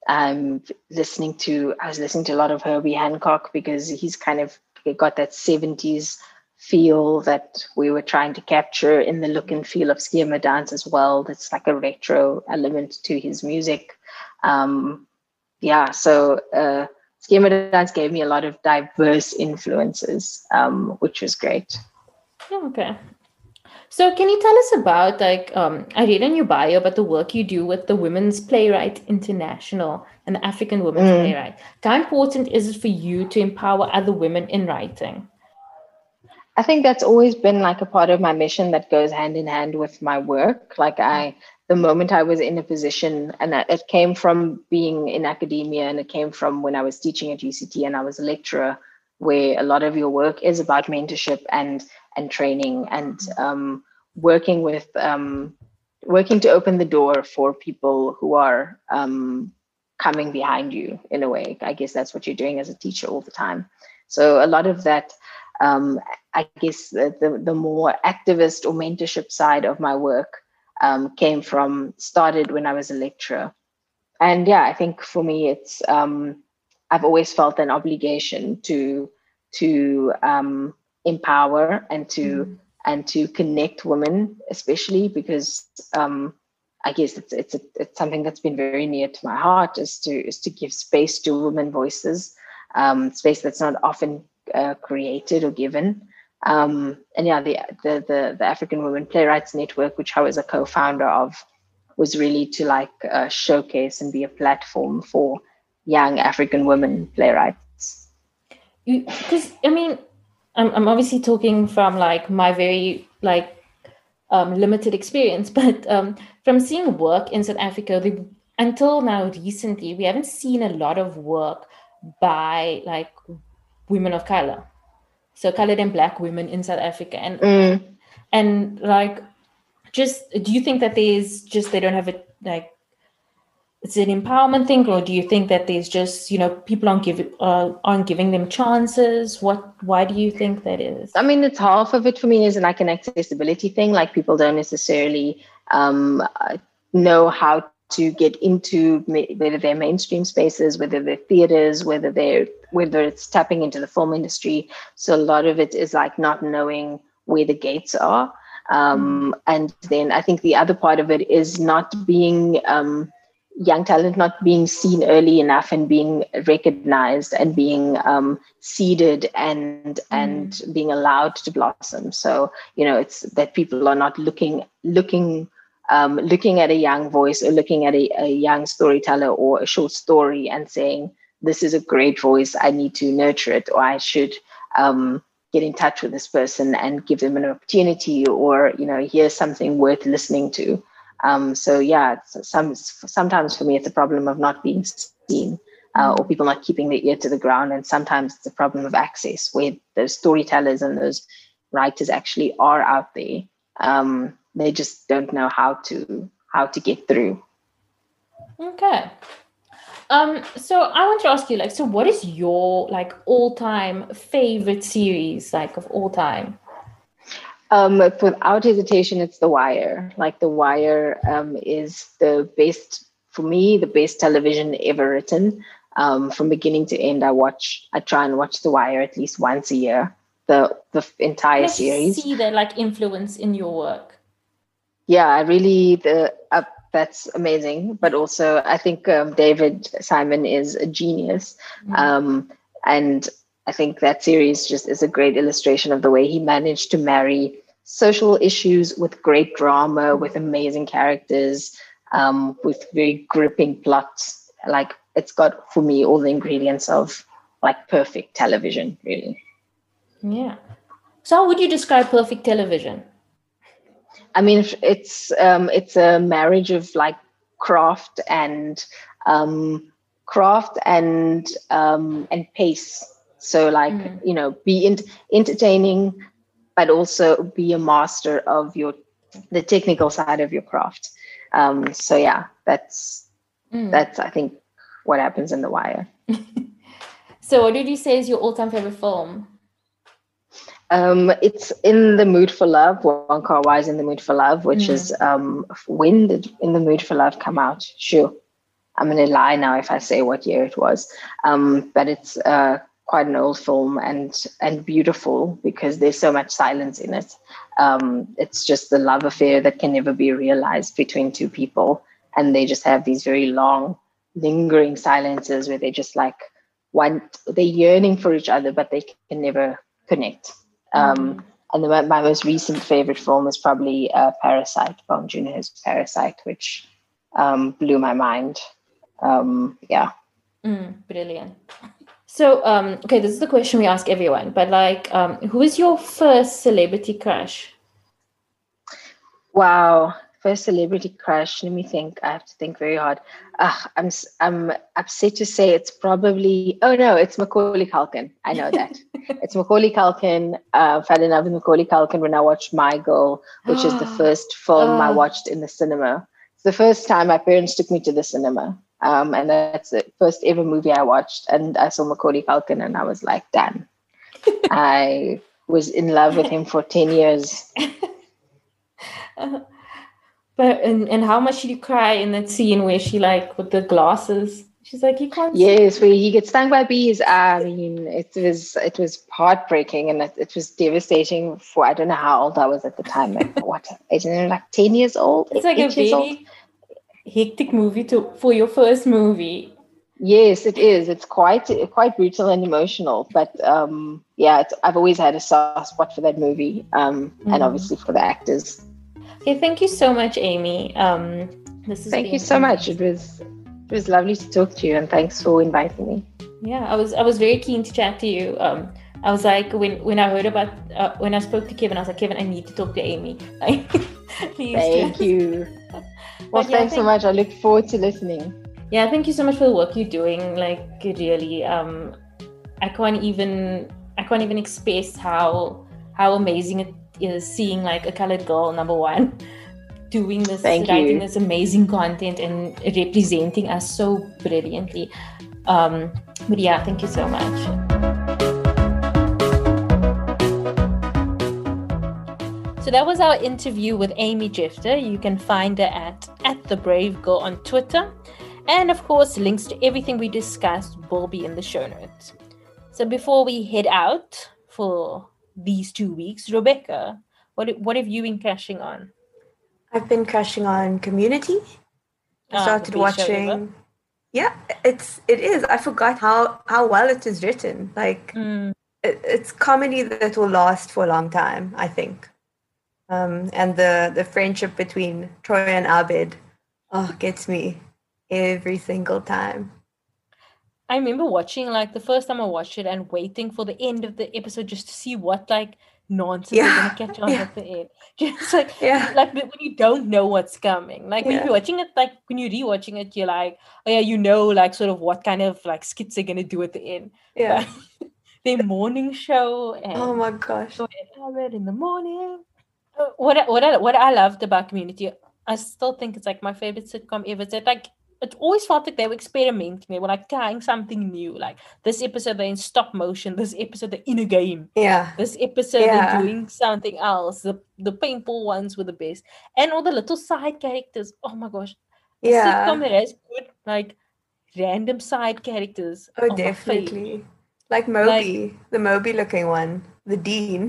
was listening to a lot of Herbie Hancock, because he's kind of got that 70s feel that we were trying to capture in the look and feel of Skemerdans as well. That's like a retro element to his music. So Skemerdans gave me a lot of diverse influences, which was great. Okay. So can you tell us about, like, I read in your bio about the work you do with the Women's Playwright International and the African Women's Playwright. How important is it for you to empower other women in writing? I think that's always been like a part of my mission that goes hand in hand with my work. Like the moment I was in a position, and it came from being in academia, and it came from when I was teaching at UCT and I was a lecturer, where a lot of your work is about mentorship and training, and working to open the door for people who are coming behind you in a way. I guess that's what you're doing as a teacher all the time. So a lot of that I guess the more activist or mentorship side of my work started when I was a lecturer. And yeah, I think for me, it's I've always felt an obligation to empower and to connect women, especially because I guess it's something that's been very near to my heart, is to give space to women voices, space that's not often created or given. And yeah, the African Women Playwrights Network, which I was a co-founder of, was really to showcase and be a platform for young African women playwrights. Because I mean, I'm obviously talking from my very limited experience, but from seeing work in South Africa, until now recently, we haven't seen a lot of work by women of color, so colored and Black women in South Africa, and just do you think that they don't have it it's an empowerment thing, or do you think that there's just people aren't giving them chances? Why do you think that is? I mean, it's half of it for me is an accessibility thing. People don't necessarily know how to get into whether they're mainstream spaces, whether they're theaters, whether it's tapping into the film industry. So a lot of it is not knowing where the gates are. And then I think the other part of it is not being young talent not being seen early enough and being recognized and being seeded and being allowed to blossom. So it's that people are not looking at a young voice or looking at a young storyteller or a short story and saying, this is a great voice, I need to nurture it, or I should get in touch with this person and give them an opportunity, or here's something worth listening to. So yeah, sometimes for me it's a problem of not being seen, or people not keeping their ear to the ground, and sometimes it's a problem of access, where those storytellers and those writers actually are out there. They just don't know how to get through. Okay. So I want to ask you, so what is your all-time favorite series of all time? Without hesitation, it's The Wire. The Wire is the best, for me, the best television ever written. From beginning to end, I try and watch The Wire at least once a year, the entire series. See that influence in your work. Yeah, I really, that's amazing. But also, I think David Simon is a genius. And I think that series just is a great illustration of the way he managed to marry social issues with great drama, with amazing characters, with very gripping plots. It's got, for me, all the ingredients of perfect television, really. Yeah. So how would you describe perfect television? I mean, it's a marriage of craft and pace. So be entertaining, but also be a master of the technical side of your craft. So yeah, that's I think what happens in The Wire. So what did you say is your all-time favorite film? It's In the Mood for Love. Wong Kar-wai's In the Mood for Love, which is when did In the Mood for Love come out? Sure, I'm going to lie now if I say what year it was. But it's quite an old film and beautiful because there's so much silence in it. It's just the love affair that can never be realized between two people, and they just have these very long, lingering silences where they just they're yearning for each other, but they can never connect. And my most recent favorite film is probably Parasite, Bong Joon-ho's Parasite, which blew my mind. Yeah. Brilliant. So, okay, this is the question we ask everyone, but who is your first celebrity crush? Wow. First celebrity crush. Let me think. I have to think very hard. I'm upset to say it's probably. Oh no, it's Macaulay Culkin. I know that. It's Macaulay Culkin. Fell in love with Macaulay Culkin when I watched My Girl, which is the first film I watched in the cinema. It's the first time my parents took me to the cinema, and that's the first ever movie I watched. And I saw Macaulay Culkin, and I was like, damn. was in love with him for 10 years. But and how much did you cry in that scene where she like with the glasses? She's like, you can't see. Yes, where he gets stung by bees. I mean, it was heartbreaking, and it was devastating for, I don't know how old I was at the time. Like, what? I don't know, like 10 years old, It's like 8 a years old. very hectic movie for your first movie. Yes, it is. It's quite brutal and emotional. But yeah, I've always had a soft spot for that movie, and obviously for the actors. Okay, thank you so much, Amy. Thank you so much. It was lovely to talk to you, and thanks for inviting me. Yeah, I was very keen to chat to you. I was like, when I heard about when I spoke to Kevin, I was like, Kevin, I need to talk to Amy. Like, please. Thank you. Well, thanks so much. I look forward to listening. Yeah, thank you so much for the work you're doing. Like, really, I can't even express how amazing it is seeing like a colored girl, number one, doing this, writing this amazing content and representing us so brilliantly. But yeah, thank you so much. So that was our interview with Amy Jephta. You can find her at The Brave Girl on Twitter. And of course, links to everything we discussed will be in the show notes. So before we head out for these 2 weeks, Rebecca, what have you been crashing on? I've been crashing on Community. I started watching. Yeah, it is. I forgot how well it is written. Like it's comedy that will last for a long time, I think. And the friendship between Troy and Abed, gets me every single time. I remember watching, like, the first time I watched it and waiting for the end of the episode just to see what, like, nonsense they're going to catch on at the end. Just, like, like, when you don't know what's coming. Like, when you're watching it, like, when you're rewatching it, you're like, oh, yeah, you know, like, sort of what kind of, like, skits they're going to do at the end. Yeah. But their morning show and... Oh, my gosh. In the morning. What I loved about Community, I still think it's, like, my favorite sitcom ever. It's, like, it always felt like they were experimenting. They were like trying something new. Like this episode they're in stop motion. This episode they're in a game. Yeah. This episode they're doing something else. The paintball ones were the best. And all the little side characters. Oh my gosh. A sitcom that has good like random side characters. Oh, definitely. Like Moby. Like, the Moby looking one. The Dean.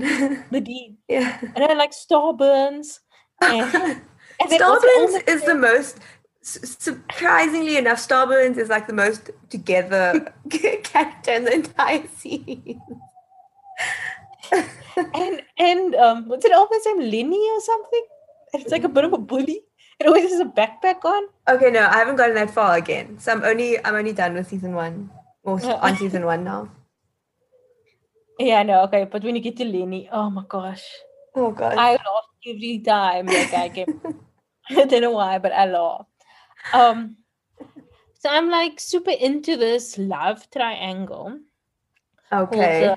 The Dean. Yeah. And I like Starburns. And Starburns is the most... Surprisingly enough, Starburns is like the most together character in the entire series. and what's it always named, Lenny or something? It's like a bit of a bully. It always has a backpack on. Okay, no, I haven't gotten that far again. So I'm only done with season 1. Or on season 1 now. Yeah, no, okay. But when you get to Lenny, oh my gosh. Oh god. I laugh every time. Like I don't know why, but I laugh. So I'm like super into this love triangle. Okay.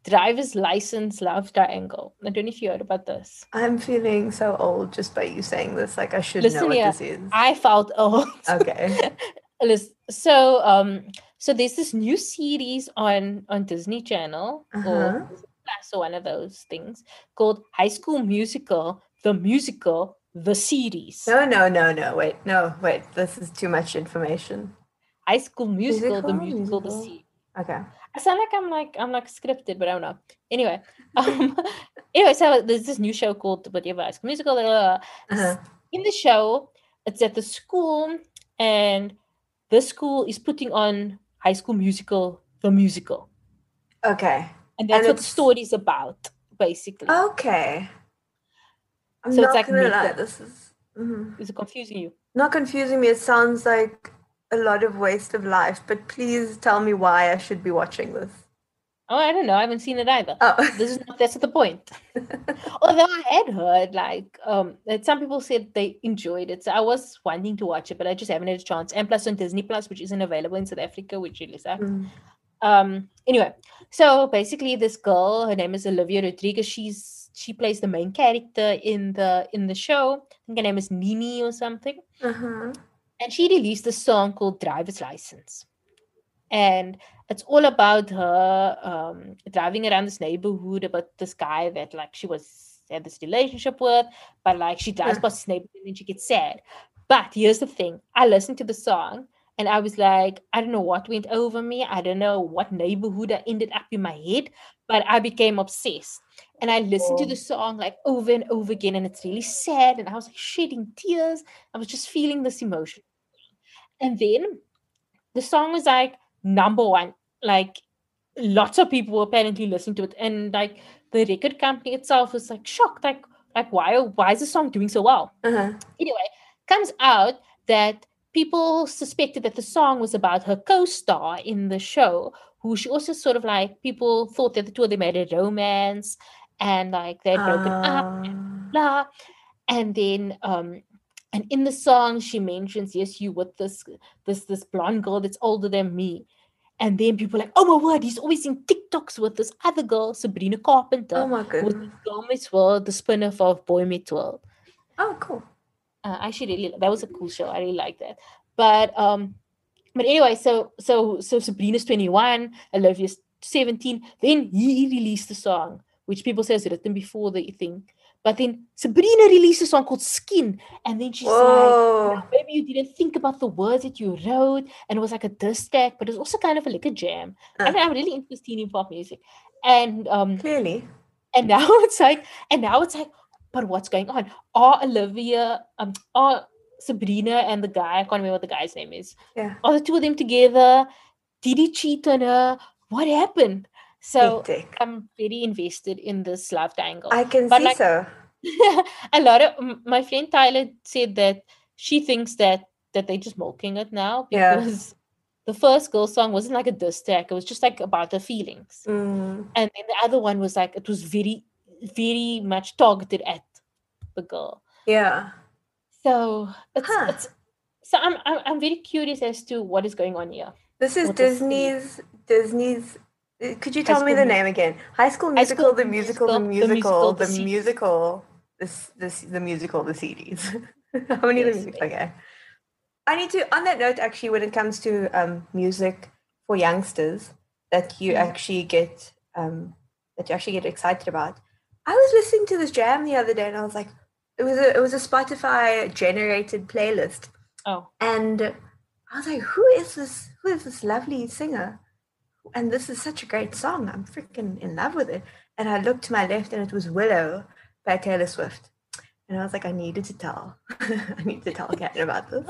Driver's license love triangle. I don't know if you heard about this. I'm feeling so old just by you saying this. Like I should know what this is. I felt old. Okay. So there's this new series on Disney Channel or Plus or one of those things called High School Musical, the musical. The series. No. Wait. This is too much information. High School Musical, the musical, the series. Okay. I sound like I'm like scripted, but I'm not. Anyway, so there's this new show called whatever High School Musical. In the show, it's at the school, and the school is putting on High School Musical, the musical. Okay. And that's what the story is about, basically. Okay. So it's like this is. Is it confusing you? Not confusing me. It sounds like a lot of waste of life. But please tell me why I should be watching this. Oh, I don't know. I haven't seen it either. Oh. That's the point. Although I had heard like that some people said they enjoyed it, so I was wanting to watch it, but I just haven't had a chance. And plus on Disney Plus, which isn't available in South Africa, which really sucks. Anyway, so basically, this girl, her name is Olivia Rodrigo. She plays the main character in the show. I think her name is Nini or something. And she released a song called Driver's License. And it's all about her driving around this neighborhood about this guy that like she had this relationship with, but like she drives past this neighborhood and then she gets sad. But here's the thing: I listened to the song and I was like, I don't know what went over me. I don't know what neighborhood I ended up in my head, but I became obsessed. And I listened to the song like over and over again, and it's really sad. And I was like shedding tears. I was just feeling this emotion. And then the song was like number one. Like lots of people were apparently listening to it, and like the record company itself was like shocked. Like why is the song doing so well? Anyway, comes out that people suspected that the song was about her co-star in the show, who she also sort of like people thought that the two of them had a romance and like they had broken up and blah. And then and in the song she mentions, yes, you with this blonde girl that's older than me. And then people are like, oh my word, he's always in TikToks with this other girl, Sabrina Carpenter, Oh my who was goodness. Girl Meets World, the spin-off of Boy Meets World. Oh, cool. I actually really that was a cool show. I really liked that. But anyway, so Sabrina's 21, Olivia's 17. Then he released a song, which people say is written before the thing. But then Sabrina released a song called Skin. And then she's like, Whoa. maybe you didn't think about the words that you wrote. And it was like a diss track, but it was also kind of like a jam. I mean, I'm really into teen pop music. And Clearly. and now it's like, but what's going on? Are Sabrina and the guy, I can't remember what the guy's name is. Yeah. Are the two of them together? Did he cheat on her? What happened? So Hectic. I'm very invested in this love triangle. I can But see like so. a lot of my friend Tyler said that she thinks that they're just milking it now Yeah. because the first girl song wasn't like a diss track. It was just like about her feelings. And then the other one was like, it was very, very much targeted at the girl. Yeah. So it's so I'm very curious as to what is going on here. This is with this Disney's. Could you High tell me School the Musical. name again? High School Musical, School the musical, the Musical, musical, the the series. musical, the musical, the series. How many of the Yes, music? Okay. I need to, on that note, actually, when it comes to music for youngsters that you actually get excited about. I was listening to this jam the other day, and I was like, it was a Spotify generated playlist. Oh. And I was like, who is this lovely singer? And this is such a great song. I'm freaking in love with it. And I looked to my left, and it was Willow by Taylor Swift. And I was like, I needed to tell. I need to tell Kat about this.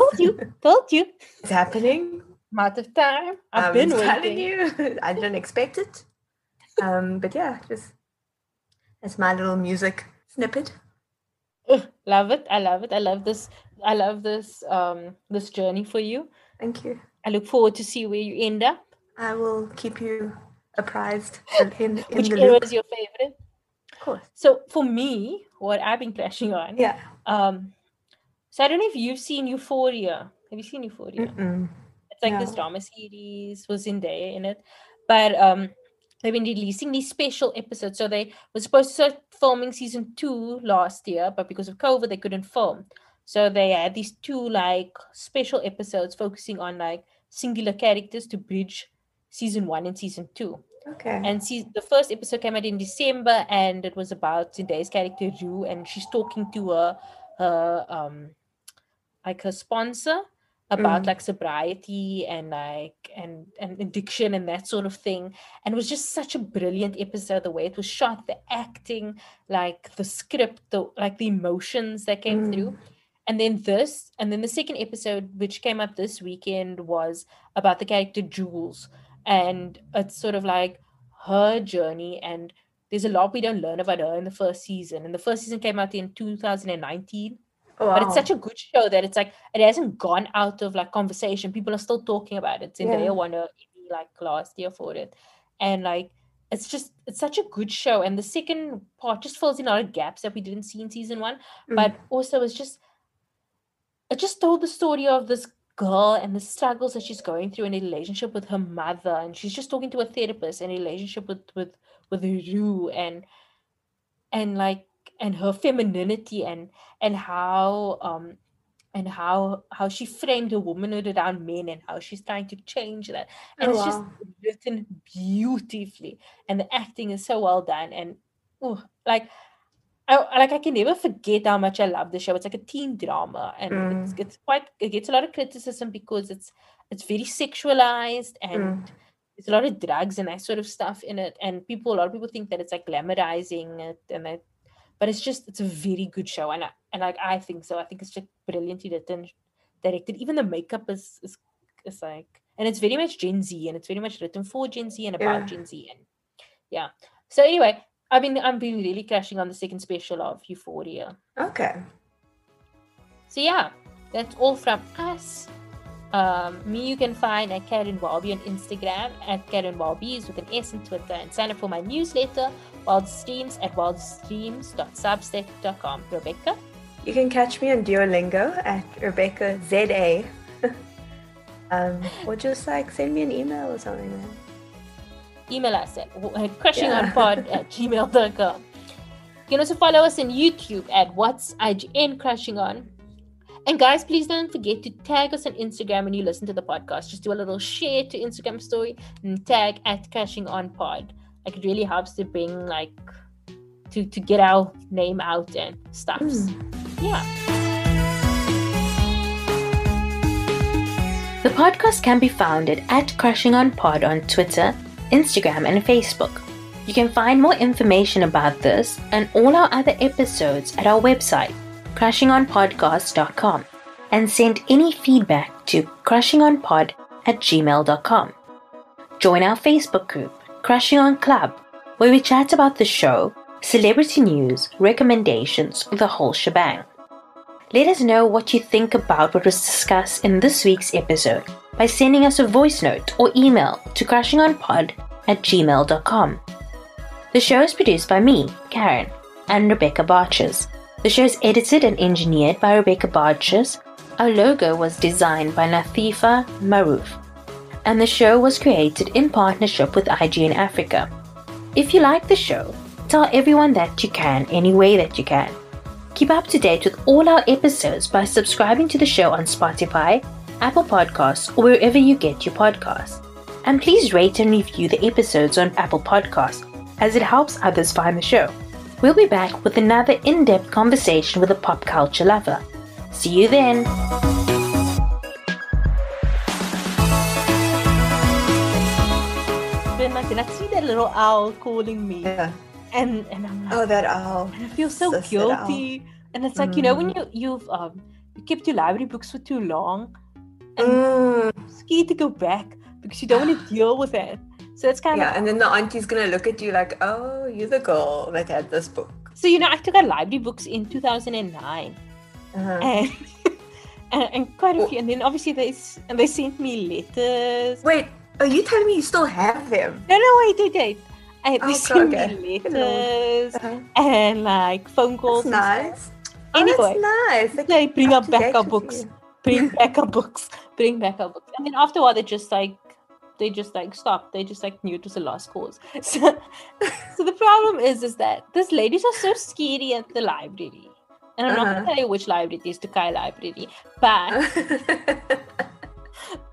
Told you. It's happening. Amount of time. I've been waiting. Telling you. I didn't expect it. But yeah, just that's my little music snippet. Love it. I love it. I love this. I love this this journey for you. Thank you. I look forward to see where you end up. I will keep you apprised in Which the era loop. is your favorite? Of course. So for me, what I've been crashing on. Yeah. So I don't know if you've seen Euphoria. Have you seen Euphoria? Mm-mm. It's like this drama series with Zendaya in it. But they've been releasing these special episodes. So they were supposed to start filming season 2 last year, but because of COVID, they couldn't film. So they had these 2 like special episodes focusing on like singular characters to bridge season 1 and season 2. Okay. And the first episode came out in December, and it was about Zendaya's character Rue, and she's talking to her like her sponsor about like sobriety and like and addiction and that sort of thing. And it was just such a brilliant episode, the way it was shot, the acting, like the script, the emotions that came through. And then the second episode, which came up this weekend, was about the character Jules. And it's sort of like her journey, and there's a lot we don't learn about her in the first season. And the first season came out in 2019. Oh, wow. But it's such a good show that it's like it hasn't gone out of like conversation. People are still talking about it. Zendaya won an Emmy like last year for it. And like it's such a good show. And the second part just fills in a lot of gaps that we didn't see in season 1. But also it just told the story of this girl and the struggles that she's going through in a relationship with her mother, and she's just talking to a therapist, and a relationship with Rue, and her femininity, and how and how she framed her womanhood around men and how she's trying to change that. And it's just written beautifully, and the acting is so well done. And like I can never forget how much I love the show. It's like a teen drama, and it gets a lot of criticism because it's very sexualized, and there's a lot of drugs and that sort of stuff in it, and a lot of people think that it's like glamorizing it, but it's a very good show, and I think so. I think it's just brilliantly written, directed. Even the makeup is like, and it's very much Gen Z, and it's very much written for Gen Z and about Gen Z, and yeah. So anyway, I'm been really crashing on the second special of Euphoria. Okay. So yeah, that's all from us. Me you can find at Caryn Walby on Instagram, at Caryn Walby with an S on Twitter, and sign up for my newsletter, Wild Streams, at wildstreams.substack.com. Rebecca? You can catch me on Duolingo at Rebecca ZA. Or just like send me an email or something, man. Email us at crushingonpod@gmail.com. You can also follow us on YouTube at What's IGN Crushing On. And guys, please don't forget to tag us on Instagram when you listen to the podcast. Just do a little share to Instagram story and tag at Crushing On Pod. Like, it really helps to bring to get our name out and stuff. Yeah. The podcast can be found at Crushing On Pod on Twitter, Instagram, and Facebook. You can find more information about this and all our other episodes at our website, crushingonpodcast.com, and send any feedback to crushingonpod@gmail.com. Join our Facebook group, Crushing On Club, where we chat about the show, celebrity news, recommendations, the whole shebang. Let us know what you think about what was discussed in this week's episode by sending us a voice note or email to crushingonpod@gmail.com. The show is produced by me, Caryn, and Rebecca Barches. The show is edited and engineered by Rebecca Barches. Our logo was designed by Nathifa Maroof. And the show was created in partnership with IGN Africa. If you like the show, tell everyone that you can, any way that you can. Keep up to date with all our episodes by subscribing to the show on Spotify, Apple Podcasts, or wherever you get your podcasts. And please rate and review the episodes on Apple Podcasts, as it helps others find the show. We'll be back with another in-depth conversation with a pop culture lover. See you then! Then I see that little owl calling me. Yeah. And I'm like, oh, that owl. And I feel so guilty. And it's like, when you've kept your library books for too long, and you're scared to go back because you don't want to deal with it. So it's kind of... Yeah, and then the auntie's going to look at you like, oh, you're the girl that had this book. So, I took out library books in 2009. And quite a few. And then obviously they sent me letters. Wait, are you telling me you still have them? No, wait. They sent me letters and like phone calls. That's nice. Anyway, that's nice. They bring up back our books. Bring back our books. And then after a while, they just stopped. They just knew it was a lost cause. So the problem is that these ladies are so scary at the library. And I'm not going to tell you which library it is, Tukai Library.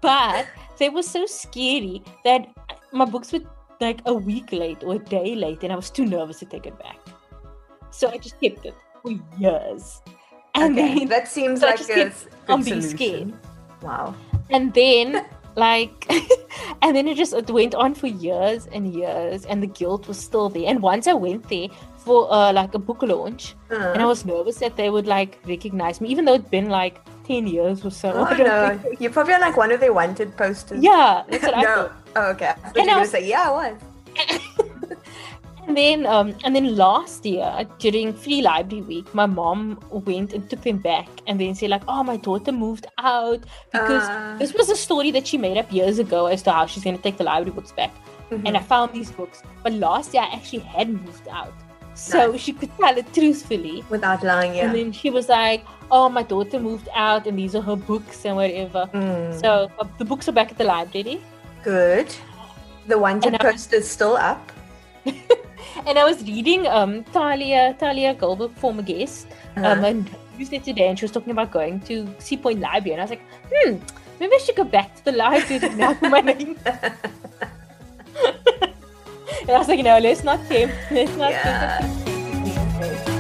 But they were so scary that my books were like a week late or a day late, and I was too nervous to take it back. So I just kept it for years. And then, that seems like I'm being scared. Wow. And then it went on for years and years, and the guilt was still there. And once I went there for a book launch, and I was nervous that they would recognize me, even though it'd been 10 years or so. Oh no, you're probably on one of their wanted posters. Yeah, that's what I thought. Oh, okay. I thought you were going to say, yeah, I was. And then last year during Free Library Week, my mom went and took them back, and then said oh, my daughter moved out, because this was a story that she made up years ago as to how she's going to take the library books back. And I found these books, but last year I actually had moved out, so she could tell it truthfully without lying. Yeah. And then she was like, oh, my daughter moved out, and these are her books and whatever. So the books are back at the library. Good. The wanted poster's still up. And I was reading Talia Goldberg, former guest, and Tuesday today, and she was talking about going to Sea Point Library, and I was like, maybe I should go back to the library now for my name. And I was like, no, let's not tempt. Let's not tempt.